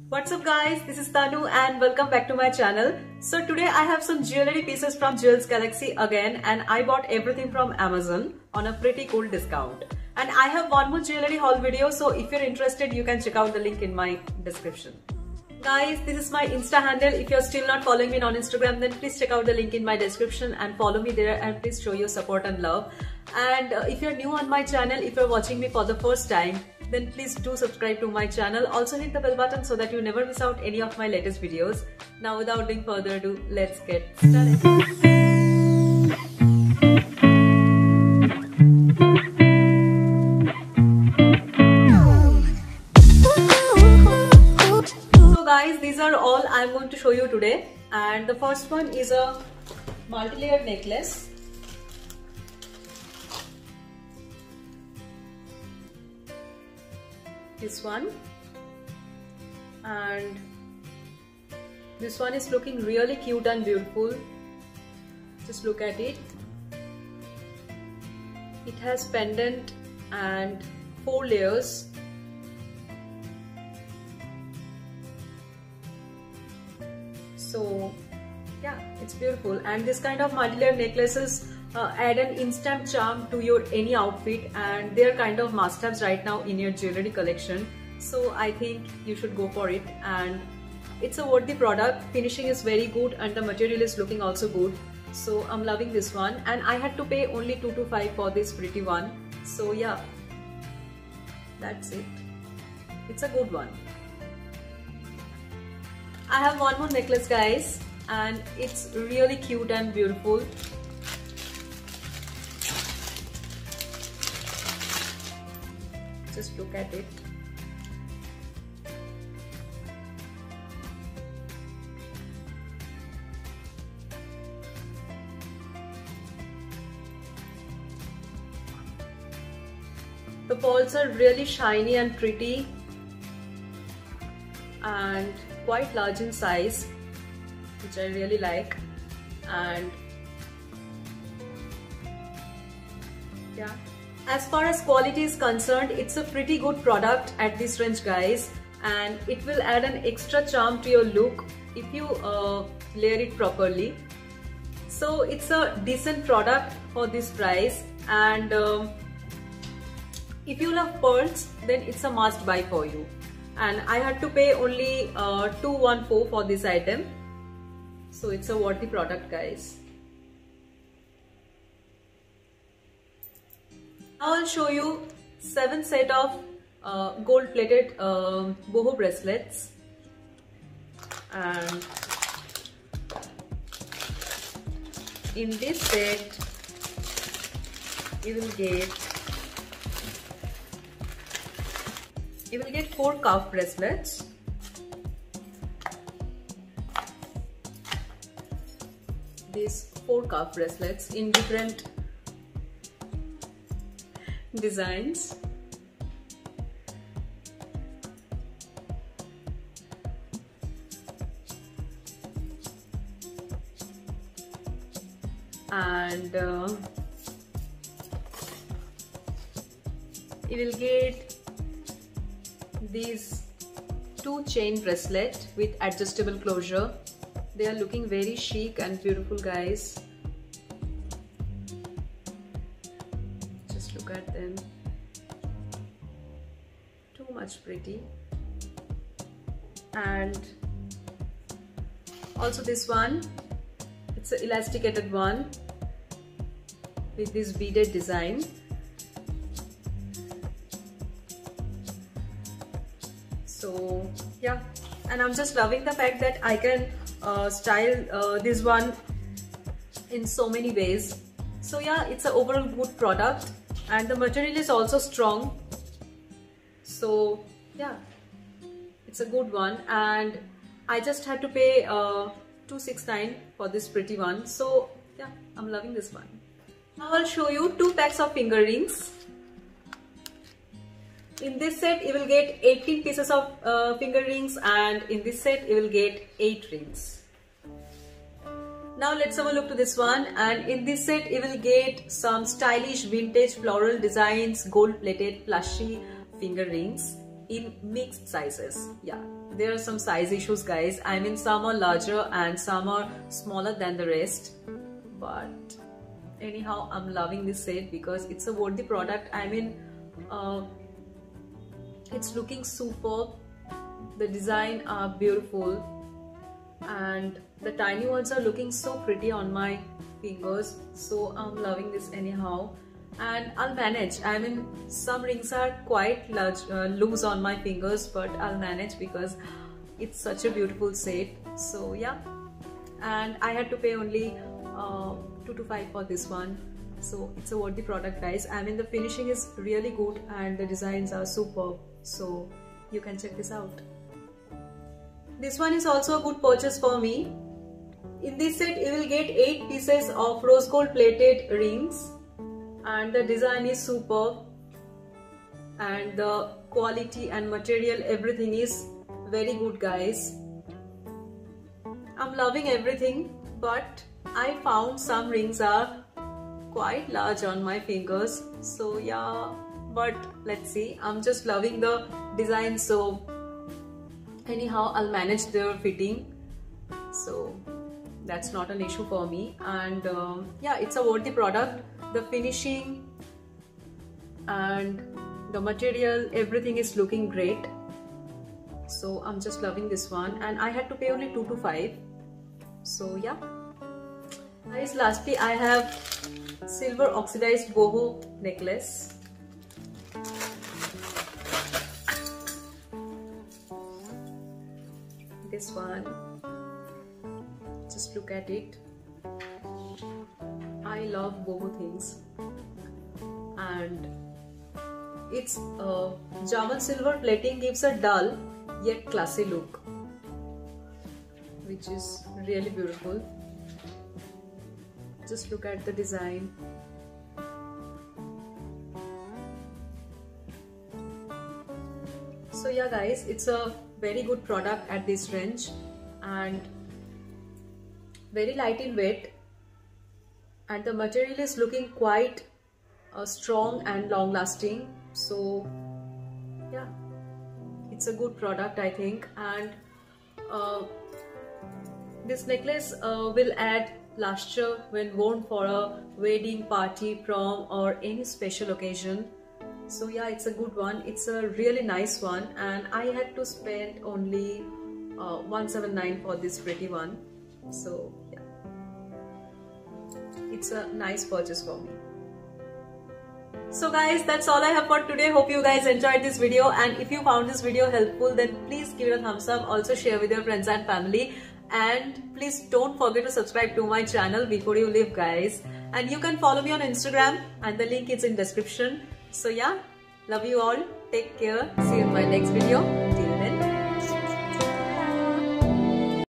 What's up guys, this is Tanu and welcome back to my channel. So today I have some jewelry pieces from Jewels Galaxy again, and I bought everything from Amazon on a pretty cool discount. And I have one more jewelry haul video, so if you're interested you can check out the link in my description. Guys, this is my Insta handle. If you're still not following me on Instagram, then please check out the link in my description and follow me there, and please show your support and love. And if you're new on my channel, if you're watching me for the first time, then please do subscribe to my channel. Also hit the bell button so that you never miss out any of my latest videos. Now without doing further ado, let's get started. So guys, these are all I'm going to show you today, and the first one is a multi-layered necklace. This one, and this one is looking really cute and beautiful. Just look at it. It has pendant and 4 layers. So yeah, it's beautiful, and this kind of multi-layered necklaces add an instant charm to your any outfit, and they're kind of must-haves right now in your jewelry collection. So I think you should go for it, and it's a worthy product. Finishing is very good and the material is looking also good. So I'm loving this one, and I had to pay only 225 for this pretty one. So yeah, that's it. It's a good one. I have one more necklace guys, and it's really cute and beautiful. Just look at it. The pearls are really shiny and pretty and quite large in size, which I really like. And yeah, as far as quality is concerned, it's a pretty good product at this range guys, and it will add an extra charm to your look if you layer it properly. So it's a decent product for this price, and if you love pearls, then it's a must buy for you. And I had to pay only 214 for this item. So it's a worthy product guys. Now I'll show you 7 set of gold plated boho bracelets, and in this set you will get 4 cuff bracelets. These 4 cuff bracelets in different designs. And you will get these 2 chain bracelets with adjustable closure. They are looking very chic and beautiful guys. Just look at them. Too much pretty. And also this one, it's an elasticated one with this beaded design. So yeah, and I'm just loving the fact that I can style this one in so many ways. So yeah, it's an overall good product, and the material is also strong. So yeah, it's a good one, and I just had to pay 269 for this pretty one. So yeah, I'm loving this one. Now I'll show you 2 packs of finger rings. In this set you will get 18 pieces of finger rings, and in this set you will get 8 rings. Now let's have a look to this one, and in this set you will get some stylish vintage floral designs, gold plated plushy finger rings in mixed sizes. Yeah, there are some size issues, guys. I mean, some are larger and some are smaller than the rest, but anyhow, I'm loving this set because it's a worthy product. I mean, it's looking superb. The design are beautiful and the tiny ones are looking so pretty on my fingers, so I'm loving this anyhow. And I'll manage. I mean, some rings are quite large, loose on my fingers, but I'll manage because it's such a beautiful set. So yeah, and I had to pay only 2 to 5 for this one, so it's a worthy product, guys. I mean, the finishing is really good and the designs are superb, so you can check this out. This one is also a good purchase for me. In this set you will get 8 pieces of rose gold plated rings and the design is superb and the quality and material, everything is very good, guys. I'm loving everything, but I found some rings are quite large on my fingers, so yeah, but let's see. I'm just loving the design, so anyhow I'll manage their fitting, so that's not an issue for me. And yeah, it's a worthy product. The finishing and the material, everything is looking great, so I'm just loving this one and I had to pay only 2 to 5. So yeah, guys, lastly I have silver oxidized boho necklace. This one, just look at it. I love boho things and its Jamal silver plating gives a dull yet classy look, which is really beautiful. Just look at the design. So yeah, guys, it's a very good product at this range and very light in weight, and the material is looking quite strong and long lasting. So yeah, it's a good product, I think. And this necklace will add luster when worn for a wedding, party, prom or any special occasion. So yeah, it's a good one. It's a really nice one and I had to spend only 179 for this pretty one. So yeah, it's a nice purchase for me. So guys, that's all I have for today. Hope you guys enjoyed this video, and if you found this video helpful, then please give it a thumbs up. Also share with your friends and family, and please don't forget to subscribe to my channel before you leave, guys. And you can follow me on Instagram and the link is in description. So yeah, love you all, take care, see you in my next video.